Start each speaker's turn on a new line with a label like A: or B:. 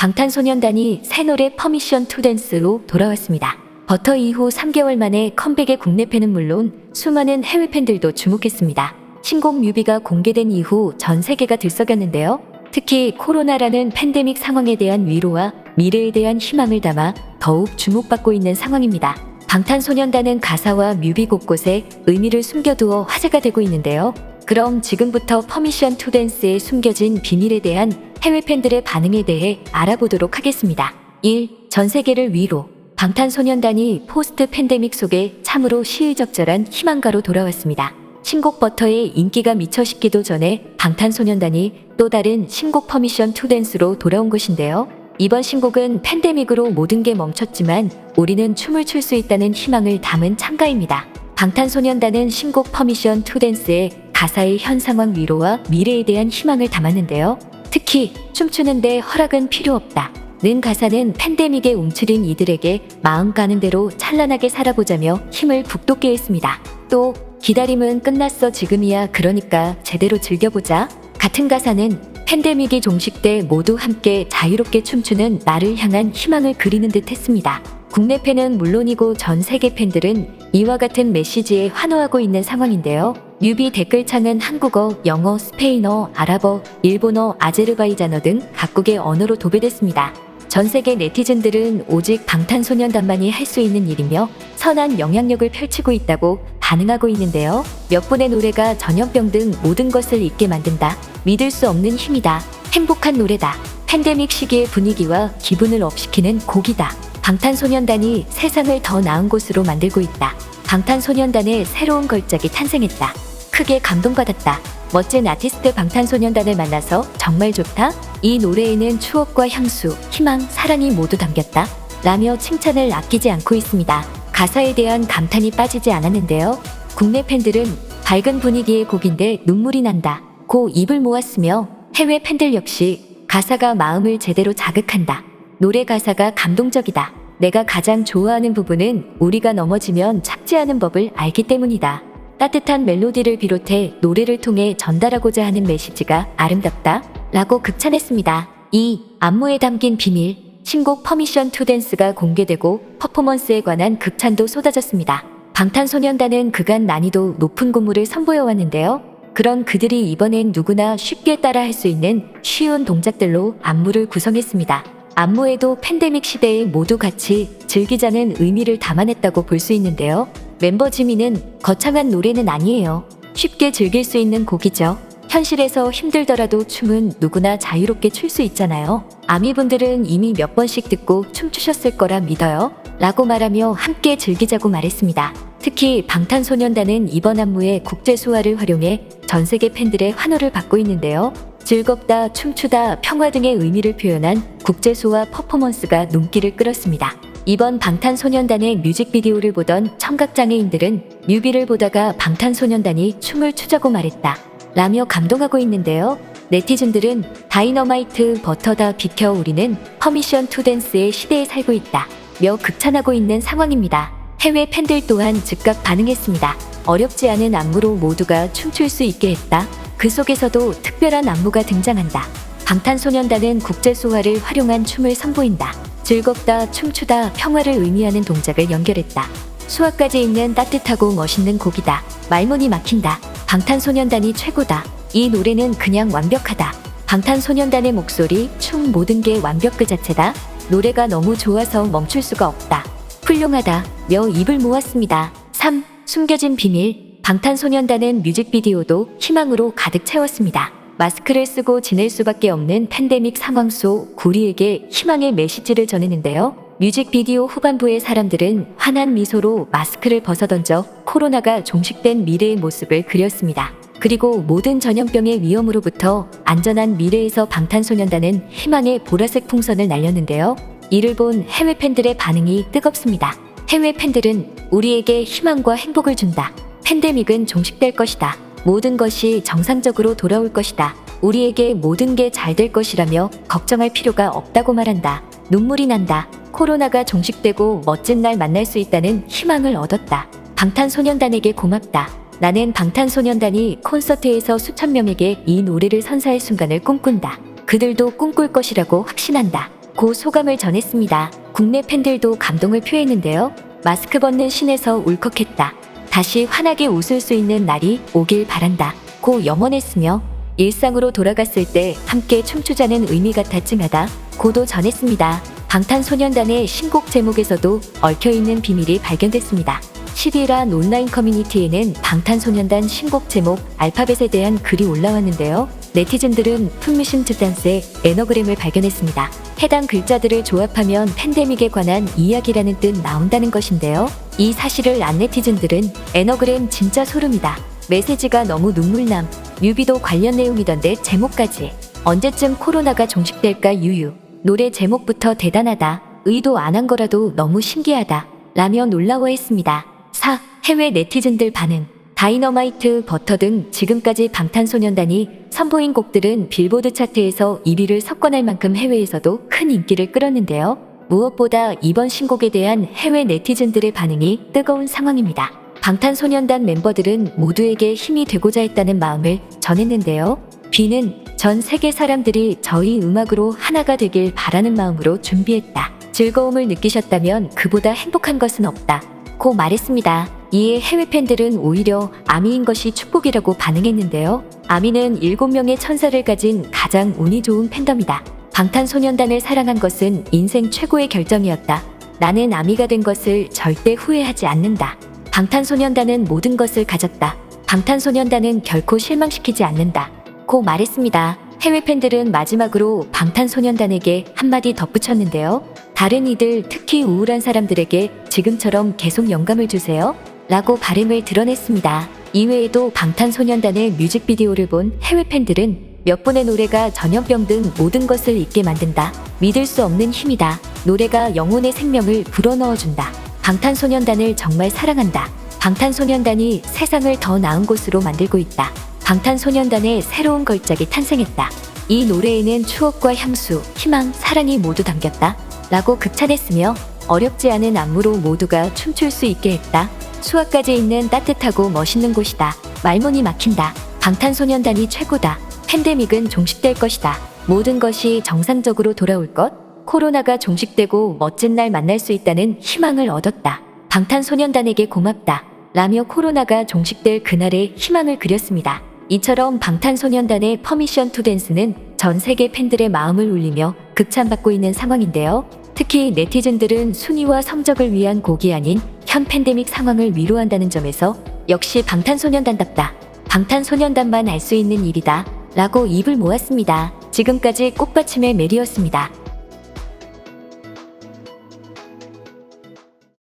A: 방탄소년단이 새 노래 퍼미션 투 댄스로 돌아왔습니다. 버터 이후 3개월 만에 컴백의 국내 팬은 물론 수많은 해외 팬들도 주목했습니다. 신곡 뮤비가 공개된 이후 전 세계가 들썩였는데요. 특히 코로나라는 팬데믹 상황에 대한 위로와 미래에 대한 희망을 담아 더욱 주목받고 있는 상황입니다. 방탄소년단은 가사와 뮤비 곳곳에 의미를 숨겨두어 화제가 되고 있는데요. 그럼 지금부터 퍼미션 투 댄스에 숨겨진 비밀에 대한 해외 팬들의 반응에 대해 알아보도록 하겠습니다. 1. 전 세계를 위로. 방탄소년단이 포스트 팬데믹 속에 참으로 시의적절한 희망가로 돌아왔습니다. 신곡 버터의 인기가 미쳐 식기도 전에 방탄소년단이 또 다른 신곡 퍼미션 투 댄스로 돌아온 것인데요. 이번 신곡은 팬데믹으로 모든 게 멈췄지만 우리는 춤을 출 수 있다는 희망을 담은 참가입니다. 방탄소년단은 신곡 퍼미션 투 댄스에 가사의 현 상황 위로와 미래에 대한 희망을 담았는데요. 특히 춤추는데 허락은 필요 없다 는 가사는 팬데믹에 움츠린 이들에게 마음 가는 대로 찬란하게 살아보자며 힘을 북돋게 했습니다. 또 기다림은 끝났어 지금이야 그러니까 제대로 즐겨보자 같은 가사는 팬데믹이 종식돼 모두 함께 자유롭게 춤추는 나를 향한 희망을 그리는 듯 했습니다. 국내 팬은 물론이고 전 세계 팬들은 이와 같은 메시지에 환호하고 있는 상황인데요. 뮤비 댓글창은 한국어, 영어, 스페인어, 아랍어, 일본어, 아제르바이잔어 등 각국의 언어로 도배됐습니다. 전 세계 네티즌들은 오직 방탄소년단만이 할 수 있는 일이며 선한 영향력을 펼치고 있다고 반응하고 있는데요. 몇 분의 노래가 전염병 등 모든 것을 잊게 만든다. 믿을 수 없는 힘이다. 행복한 노래다. 팬데믹 시기의 분위기와 기분을 업시키는 곡이다. 방탄소년단이 세상을 더 나은 곳으로 만들고 있다. 방탄소년단의 새로운 걸작이 탄생했다. 크게 감동받았다. 멋진 아티스트 방탄소년단을 만나서 정말 좋다. 이 노래에는 추억과 향수, 희망, 사랑이 모두 담겼다. 라며 칭찬을 아끼지 않고 있습니다. 가사에 대한 감탄이 빠지지 않았는데요. 국내 팬들은 밝은 분위기의 곡인데 눈물이 난다 고 입을 모았으며 해외 팬들 역시 가사가 마음을 제대로 자극한다. 노래 가사가 감동적이다. 내가 가장 좋아하는 부분은 우리가 넘어지면 참지 않은 법을 알기 때문이다. 따뜻한 멜로디를 비롯해 노래를 통해 전달하고자 하는 메시지가 아름답다 라고 극찬했습니다. 2. 안무에 담긴 비밀. 신곡 퍼미션 투 댄스가 공개되고 퍼포먼스에 관한 극찬도 쏟아졌습니다. 방탄소년단은 그간 난이도 높은 군무를 선보여왔는데요. 그런 그들이 이번엔 누구나 쉽게 따라할 수 있는 쉬운 동작들로 안무를 구성했습니다. 안무에도 팬데믹 시대에 모두 같이 즐기자는 의미를 담아냈다고 볼 수 있는데요. 멤버 지민은 거창한 노래는 아니에요. 쉽게 즐길 수 있는 곡이죠. 현실에서 힘들더라도 춤은 누구나 자유롭게 출 수 있잖아요. 아미분들은 이미 몇 번씩 듣고 춤추셨을 거라 믿어요. 라고 말하며 함께 즐기자고 말했습니다. 특히 방탄소년단은 이번 안무에 국제수화를 활용해 전 세계 팬들의 환호를 받고 있는데요. 즐겁다, 춤추다, 평화 등의 의미를 표현한 국제수화 퍼포먼스가 눈길을 끌었습니다. 이번 방탄소년단의 뮤직비디오를 보던 청각장애인들은 뮤비를 보다가 방탄소년단이 춤을 추자고 말했다 라며 감동하고 있는데요. 네티즌들은 다이너마이트 버터다 비켜 우리는 퍼미션 투 댄스의 시대에 살고 있다 며 극찬하고 있는 상황입니다. 해외 팬들 또한 즉각 반응했습니다. 어렵지 않은 안무로 모두가 춤출 수 있게 했다. 그 속에서도 특별한 안무가 등장한다. 방탄소년단은 국제수화를 활용한 춤을 선보인다. 즐겁다, 춤추다, 평화를 의미하는 동작을 연결했다. 수화까지 있는 따뜻하고 멋있는 곡이다. 말문이 막힌다. 방탄소년단이 최고다. 이 노래는 그냥 완벽하다. 방탄소년단의 목소리, 춤 모든 게 완벽 그 자체다. 노래가 너무 좋아서 멈출 수가 없다. 훌륭하다 며 입을 모았습니다. 3. 숨겨진 비밀. 방탄소년단은 뮤직비디오도 희망으로 가득 채웠습니다. 마스크를 쓰고 지낼 수밖에 없는 팬데믹 상황 속 우리에게 희망의 메시지를 전했는데요. 뮤직비디오 후반부의 사람들은 환한 미소로 마스크를 벗어던져 코로나가 종식된 미래의 모습을 그렸습니다. 그리고 모든 전염병의 위험으로부터 안전한 미래에서 방탄소년단은 희망의 보라색 풍선을 날렸는데요. 이를 본 해외 팬들의 반응이 뜨겁습니다. 해외 팬들은 우리에게 희망과 행복을 준다. 팬데믹은 종식될 것이다. 모든 것이 정상적으로 돌아올 것이다. 우리에게 모든 게 잘 될 것이라며 걱정할 필요가 없다고 말한다. 눈물이 난다. 코로나가 종식되고 멋진 날 만날 수 있다는 희망을 얻었다. 방탄소년단에게 고맙다. 나는 방탄소년단이 콘서트에서 수천 명에게 이 노래를 선사할 순간을 꿈꾼다. 그들도 꿈꿀 것이라고 확신한다. 고 소감을 전했습니다. 국내 팬들도 감동을 표했는데요. 마스크 벗는 신에서 울컥했다. 다시 환하게 웃을 수 있는 날이 오길 바란다. 고 염원했으며 일상으로 돌아갔을 때 함께 춤추자는 의미 같아 찡하다. 고도 전했습니다. 방탄소년단의 신곡 제목에서도 얽혀있는 비밀이 발견됐습니다. 12일 온라인 커뮤니티에는 방탄소년단 신곡 제목 알파벳에 대한 글이 올라왔는데요. 네티즌들은 풋미션 댄스의 에너그램을 발견했습니다. 해당 글자들을 조합하면 팬데믹에 관한 이야기라는 뜻 나온다는 것인데요. 이 사실을 안 네티즌들은 에너그램 진짜 소름이다. 메시지가 너무 눈물남. 뮤비도 관련 내용이던데 제목까지. 언제쯤 코로나가 종식될까 유유. 노래 제목부터 대단하다. 의도 안 한 거라도 너무 신기하다. 라며 놀라워했습니다. 4. 해외 네티즌들 반응. 다이너마이트, 버터 등 지금까지 방탄소년단이 선보인 곡들은 빌보드 차트에서 1위를 석권할 만큼 해외에서도 큰 인기를 끌었는데요. 무엇보다 이번 신곡에 대한 해외 네티즌들의 반응이 뜨거운 상황입니다. 방탄소년단 멤버들은 모두에게 힘이 되고자 했다는 마음을 전했는데요. B는 전 세계 사람들이 저희 음악으로 하나가 되길 바라는 마음으로 준비했다. 즐거움을 느끼셨다면 그보다 행복한 것은 없다. 고 말했습니다. 이에 해외 팬들은 오히려 아미인 것이 축복이라고 반응했는데요. 아미는 7명의 천사를 가진 가장 운이 좋은 팬덤이다. 방탄소년단을 사랑한 것은 인생 최고의 결정이었다. 나는 아미가 된 것을 절대 후회하지 않는다. 방탄소년단은 모든 것을 가졌다. 방탄소년단은 결코 실망시키지 않는다. 고 말했습니다. 해외 팬들은 마지막으로 방탄소년단에게 한마디 덧붙였는데요. 다른 이들, 특히 우울한 사람들에게 지금처럼 계속 영감을 주세요. 라고 바람을 드러냈습니다. 이외에도 방탄소년단의 뮤직비디오를 본 해외 팬들은 몇 분의 노래가 전염병 등 모든 것을 잊게 만든다. 믿을 수 없는 힘이다. 노래가 영혼의 생명을 불어넣어준다. 방탄소년단을 정말 사랑한다. 방탄소년단이 세상을 더 나은 곳으로 만들고 있다. 방탄소년단의 새로운 걸작이 탄생했다. 이 노래에는 추억과 향수, 희망, 사랑이 모두 담겼다. 라고 극찬했으며 어렵지 않은 안무로 모두가 춤출 수 있게 했다. 수학까지 있는 따뜻하고 멋있는 곳이다. 말문이 막힌다. 방탄소년단이 최고다. 팬데믹은 종식될 것이다. 모든 것이 정상적으로 돌아올 것. 코로나가 종식되고 멋진 날 만날 수 있다는 희망을 얻었다. 방탄소년단에게 고맙다. 라며 코로나가 종식될 그날의 희망을 그렸습니다. 이처럼 방탄소년단의 퍼미션 투 댄스는 전 세계 팬들의 마음을 울리며 극찬받고 있는 상황인데요. 특히 네티즌들은 순위와 성적을 위한 곡이 아닌 현 팬데믹 상황을 위로한다는 점에서 역시 방탄소년단답다. 방탄소년단만 알 수 있는 일이다. 라고 입을 모았습니다. 지금까지 꽃받침의 메리였습니다.